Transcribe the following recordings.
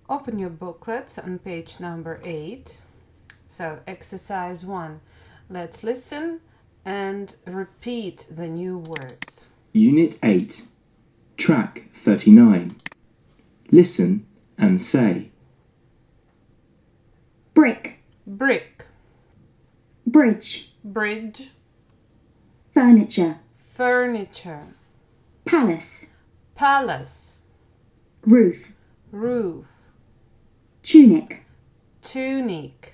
Open your booklets on page number 8. So exercise 1. Let's listen and repeat the new words. Unit 8, Track 39. Listen and say. Brick, Brick, bridge, bridge, furniture, furniture, palace, palace, roof, roof, tunic, tunic.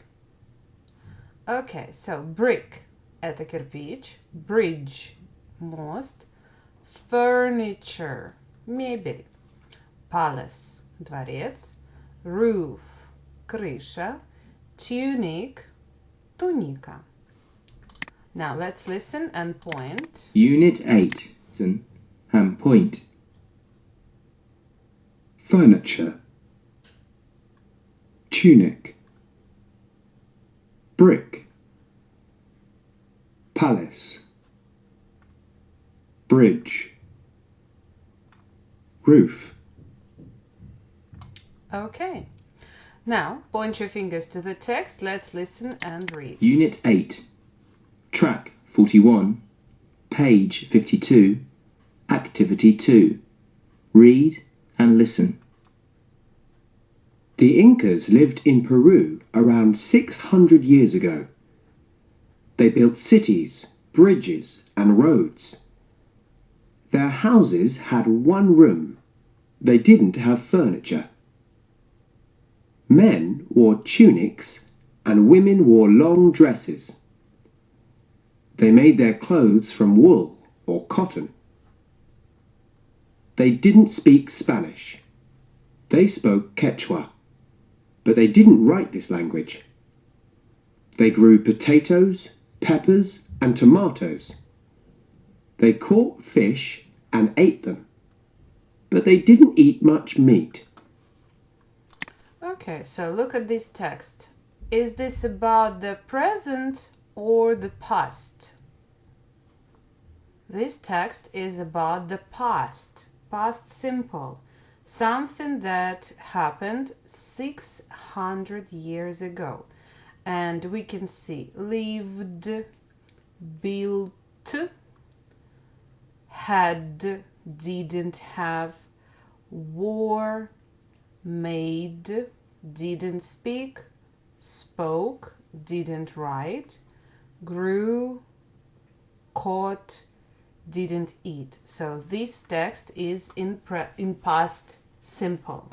Okay, so brick – это кирпич, bridge – мост, furniture – мебель, palace – дворец, roof – крыша, tunic – туника. Now let's listen and point. Unit 8, listen and point. Furniture, tunic, brick, palace, bridge, roof. Okay. Now point your fingers to the text. Let's listen and read. Unit 8, Track 41, page 52, Activity 2. Read and listen. The Incas lived in Peru around 600 years ago. They built cities, bridges, and roads. Their houses had one room. They didn't have furniture. Men wore tunics and women wore long dresses. They made their clothes from wool or cotton. They didn't speak Spanish. They spoke Quechua, but they didn't write this language. They grew potatoes, peppers, and tomatoes. They caught fish and ate them, but they didn't eat much meat. Okay, so look at this text. Is this about the present or the past? This text is about the past simple, something that happened 600 years ago. And we can see lived, built, had, didn't have, wore, made, didn't speak, spoke, didn't write, grew, caught, didn't eat. So this text is in past simple.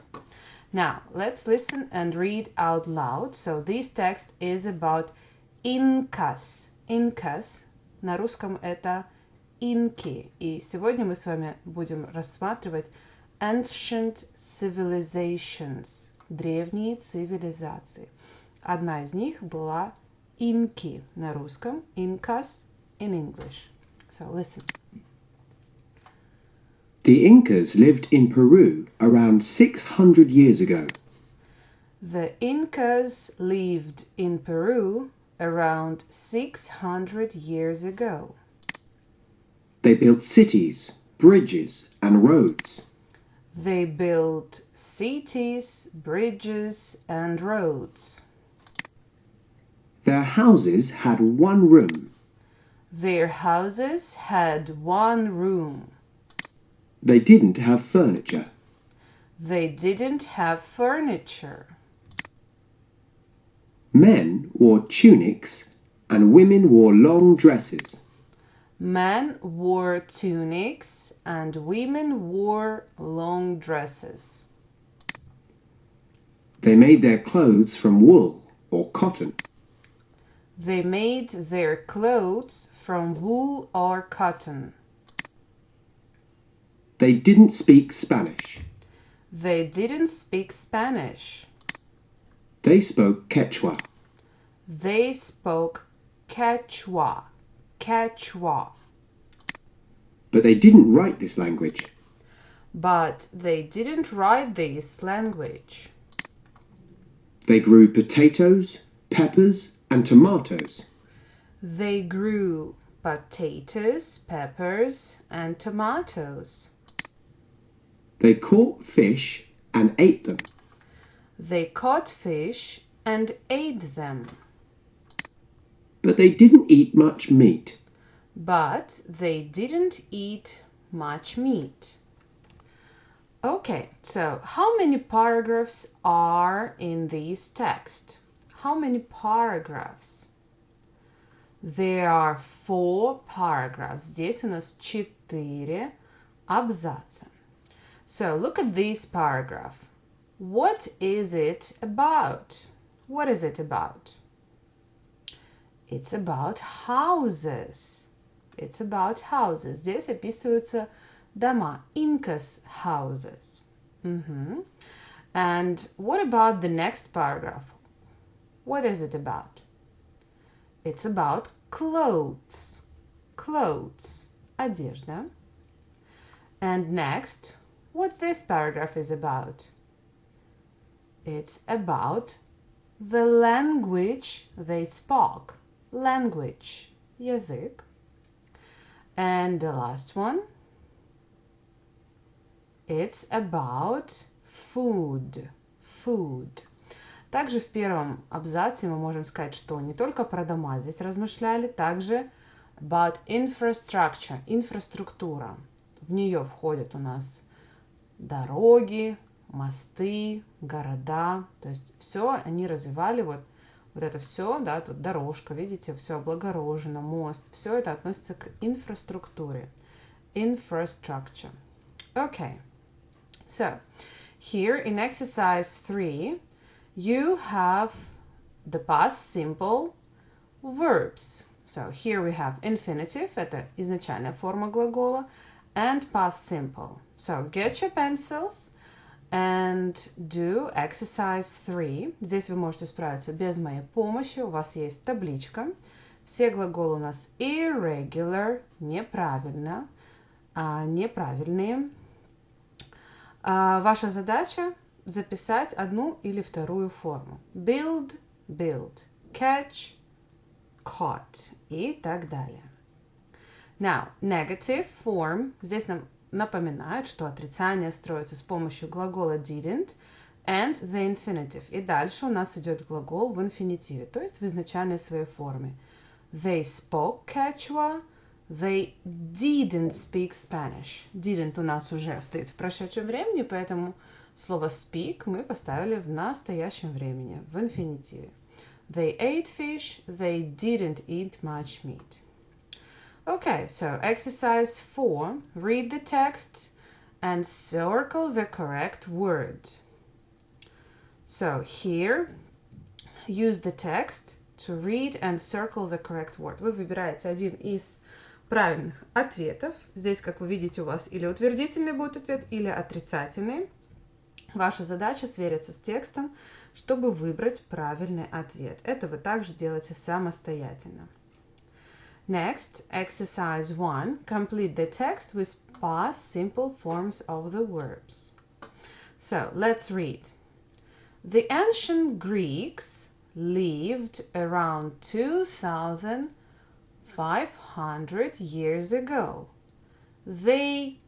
Now let's listen and read out loud. So this text is about Incas. Incas на русском это инки. И сегодня мы с вами будем рассматривать ancient civilizations, древние цивилизации. Одна из них была инки на русском, Incas in English. So listen. The Incas lived in Peru around 600 years ago. The Incas lived in Peru around 600 years ago. They built cities, bridges, and roads. They built cities, bridges, and roads. Their houses had one room. Their houses had one room. They didn't have furniture. They didn't have furniture. Men wore tunics and women wore long dresses. Men wore tunics and women wore long dresses. They made their clothes from wool or cotton. They made their clothes from wool or cotton. They didn't speak Spanish. They didn't speak Spanish. They spoke Quechua. They spoke Quechua. Quechua. But they didn't write this language. But they didn't write this language. They grew potatoes, peppers, and tomatoes. They grew potatoes, peppers, and tomatoes. They caught fish and ate them. They caught fish and ate them. But they didn't eat much meat. But they didn't eat much meat. Okay, so how many paragraphs are in this text? How many paragraphs? There are 4 paragraphs. Здесь у нас 4 абзаца. So look at this paragraph. What is it about? What is it about? It's about houses. It's about houses. Здесь описываются дома. Incas houses. And what about the next paragraph? What is it about? It's about clothes. Clothes. Одежда. And next, what's this paragraph is about? It's about the language they spoke. Language. Язык. And the last one, it's about food. Food. Также в первом абзаце мы можем сказать, что не только про дома здесь размышляли, также about infrastructure, инфраструктура. В нее входят у нас дороги, мосты, города. То есть все они развивали, вот это все, да, тут дорожка, видите, все облагорожено, мост. Все это относится к инфраструктуре. Infrastructure. Okay. So, here in exercise 3, you have the past simple verbs. So here we have infinitive, это изначальная форма глагола, and past simple. So get your pencils and do exercise 3. Здесь вы можете справиться без моей помощи. У вас есть табличка. Все глаголы у нас irregular, неправильно, неправильные. Ваша задача записать одну или вторую форму. Build, build, catch, caught и так далее. Now, negative form. Здесь нам напоминает, что отрицание строится с помощью глагола didn't and the infinitive. И дальше у нас идет глагол в инфинитиве, то есть в изначальной своей форме. They spoke Quechua. They didn't speak Spanish. Didn't у нас уже стоит в прошедшем времени, поэтому слово speak мы поставили в настоящем времени, в инфинитиве. They ate fish. They didn't eat much meat. Okay, so exercise 4. Read the text and circle the correct word. So here, use the text to read and circle the correct word. Вы выбираете один из правильных ответов. Здесь, как вы видите, у вас или утвердительный будет ответ, или отрицательный. Ваша задача свериться с текстом, чтобы выбрать правильный ответ. Это вы также делаете самостоятельно. Next, exercise 1. Complete the text with past simple forms of the verbs. So, let's read. The ancient Greeks lived around 2,500 years ago. They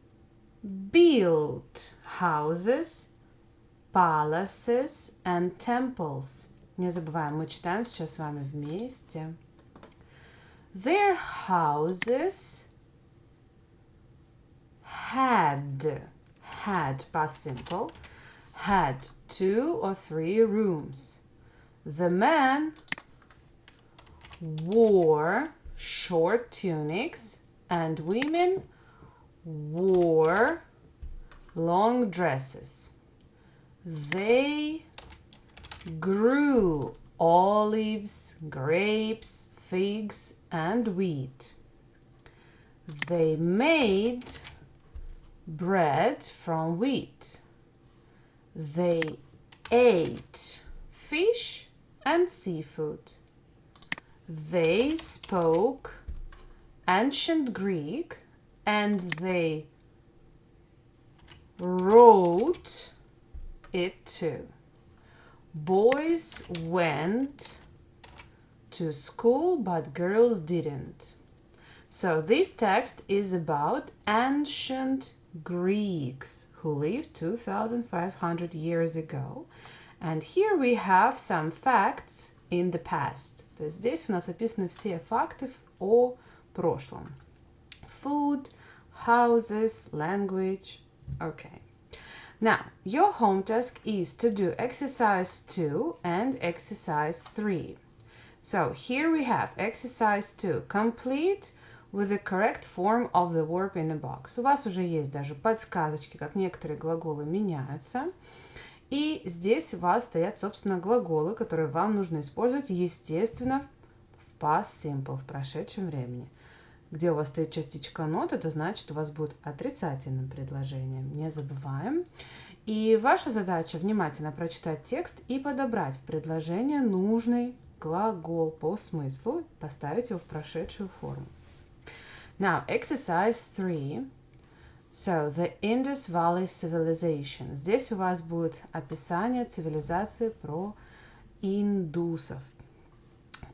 built houses, palaces and temples. Не забываем, мы читаем сейчас с вами вместе. Their houses had past simple, had 2 or 3 rooms. The men wore short tunics and women wore long dresses. They grew olives, grapes, figs, and wheat. They made bread from wheat. They ate fish and seafood. They spoke ancient Greek and they wrote it too. Boys went to school, but girls didn't. So this text is about ancient Greeks who lived 2,500 years ago. And here we have some facts in the past. То есть здесь у нас описаны все факты о прошлом. Food, houses, language. Okay. Now, your home task is to do exercise 2 and exercise 3. So here we have exercise 2. Complete with the correct form of the verb in the box. У вас уже есть даже подсказочки, как некоторые глаголы меняются. И здесь у вас стоят, собственно, глаголы, которые вам нужно использовать, естественно, в past simple, в прошедшем времени. Где у вас стоит частичка not, это значит, у вас будет отрицательным предложением. Не забываем. И ваша задача внимательно прочитать текст и подобрать в предложение нужный глагол по смыслу, поставить его в прошедшую форму. Now, exercise 3. So, the Indus Valley Civilization. Здесь у вас будет описание цивилизации про индусов.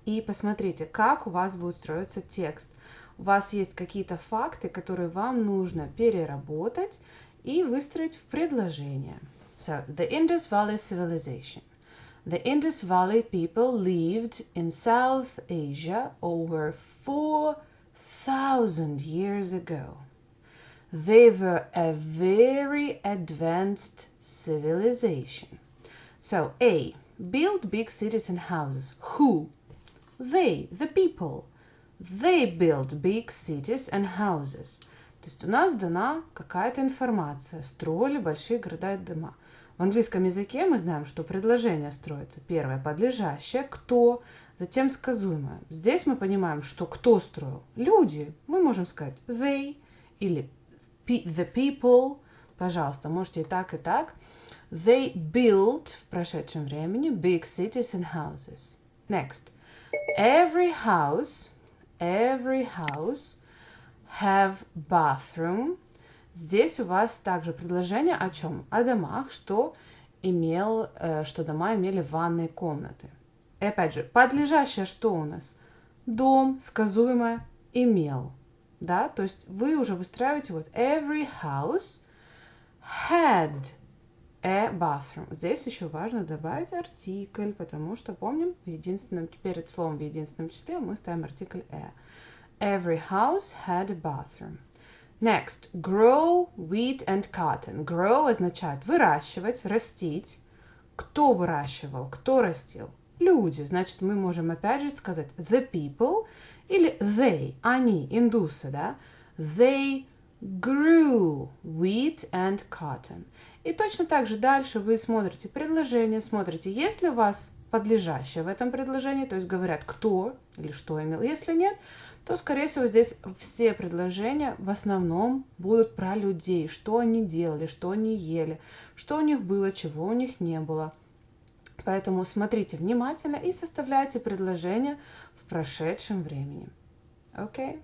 И посмотрите, как у вас будет строиться текст. У вас есть какие-то факты, которые вам нужно переработать и выстроить в предложение. So, the Indus Valley Civilization. The Indus Valley people lived in South Asia over 4,000 years ago. They were a very advanced civilization. So, A. Built big cities and houses. Who? They, the people. They built big cities and houses. То есть у нас дана какая-то информация. Строили большие города и дома. В английском языке мы знаем, что предложение строится. Первое подлежащее, кто, затем сказуемое. Здесь мы понимаем, что кто строил. Люди. Мы можем сказать they или the people. Пожалуйста, можете и так, и так. They built в прошедшем времени big cities and houses. Next. Every house have bathroom. Здесь у вас также предложение о чем? О домах, что дома имели ванные комнаты. И опять же, подлежащее что у нас? Дом, сказуемое, имел. Да, то есть вы уже выстраиваете вот every house had a bathroom. Здесь еще важно добавить артикль, потому что помним, перед словом в единственном числе мы ставим артикль a. Every house had a bathroom. Next, grow wheat and cotton. Grow означает выращивать, растить. Кто выращивал, кто растил? Люди. Значит, мы можем опять же сказать the people или they, они, индусы, да? They grew wheat and cotton. И точно так же дальше вы смотрите предложение, смотрите, есть ли у вас подлежащее в этом предложении, то есть говорят кто или что имел. Если нет, то, скорее всего, здесь все предложения в основном будут про людей, что они делали, что они ели, что у них было, чего у них не было. Поэтому смотрите внимательно и составляйте предложения в прошедшем времени. Окей?